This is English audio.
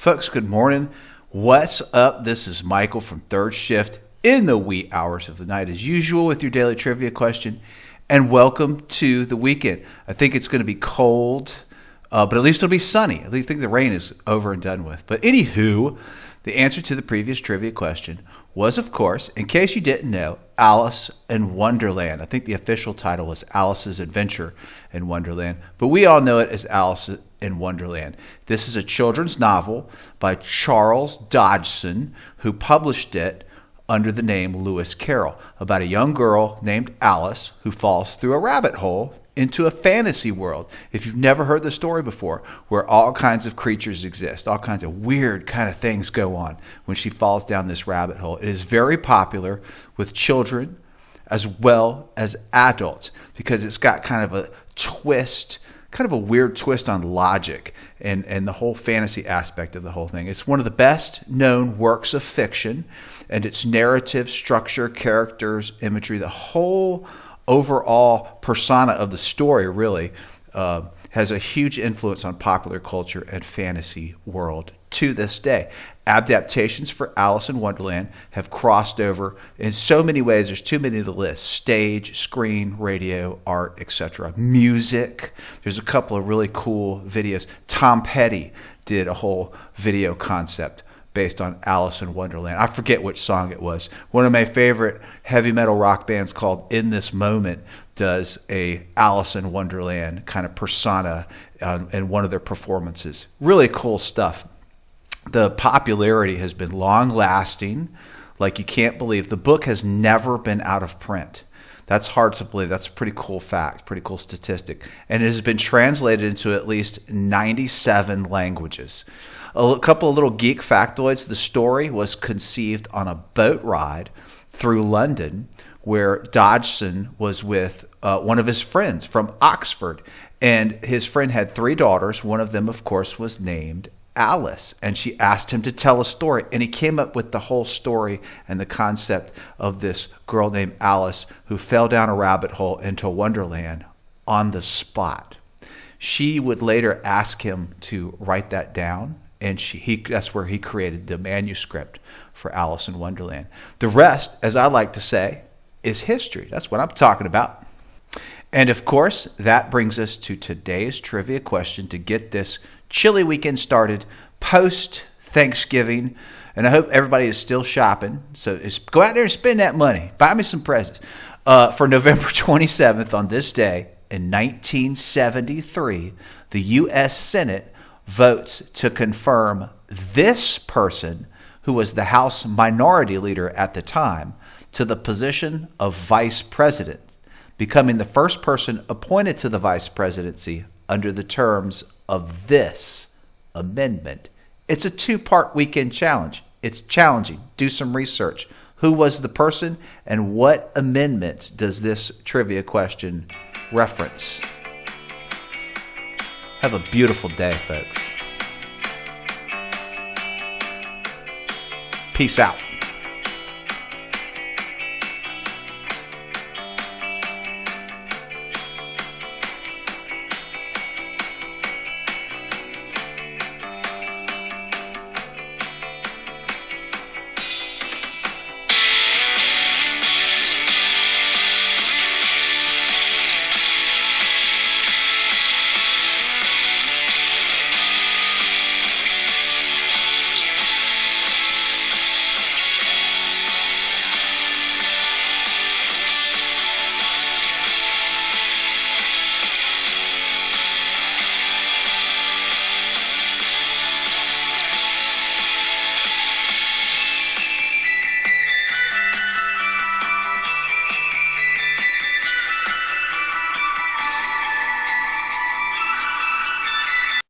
Folks, good morning. What's up? This is Michael from Third Shift in the wee hours of the night as usual with your daily trivia question. And welcome to the weekend. I think it's going to be cold, but at least it'll be sunny. I think the rain is over and done with. But anywho, the answer to the previous trivia question was, of course, in case you didn't know, Alice in Wonderland. I think the official title was Alice's Adventure in Wonderland, but we all know it as Alice in Wonderland. This is a children's novel by Charles Dodgson, who published it under the name Lewis Carroll, about a young girl named Alice who falls through a rabbit hole into a fantasy world. If you've never heard the story before, where all kinds of creatures exist, all kinds of weird kind of things go on when she falls down this rabbit hole. It is very popular with children as well as adults because it's got kind of a twist, kind of a weird twist on logic and the whole fantasy aspect of the whole thing. It's one of the best known works of fiction, and its narrative, structure, characters, imagery, the whole overall persona of the story really has a huge influence on popular culture and fantasy world to this day. Adaptations for Alice in Wonderland have crossed over in so many ways. There's too many to list. Stage, screen, radio, art, etc. Music. There's a couple of really cool videos. Tom Petty did a whole video concept based on Alice in Wonderland. I forget which song it was. One of my favorite heavy metal rock bands called In This Moment does a Alice in Wonderland kind of persona in one of their performances. Really cool stuff. The popularity has been long lasting, like you can't believe. The book has never been out of print. That's hard to believe. That's a pretty cool fact, pretty cool statistic. And it has been translated into at least 97 languages. A couple of little geek factoids. The story was conceived on a boat ride through London where Dodgson was with one of his friends from Oxford. And his friend had 3 daughters. One of them, of course, was named Alice, and she asked him to tell a story, and he came up with the whole story and the concept of this girl named Alice who fell down a rabbit hole into Wonderland on the spot. She would later ask him to write that down, and that's where he created the manuscript for Alice in Wonderland. The rest, as I like to say, is history. That's what I'm talking about. And of course, that brings us to today's trivia question to get this chilly weekend started post Thanksgiving. And I hope everybody is still shopping. So go out there and spend that money. Buy me some presents. For November 27th, on this day in 1973, the U.S. Senate votes to confirm this person, who was the House Minority Leader at the time, to the position of Vice President, becoming the first person appointed to the vice presidency under the terms of this amendment. It's a 2-part weekend challenge. It's challenging. Do some research. Who was the person, and what amendment does this trivia question reference? Have a beautiful day, folks. Peace out.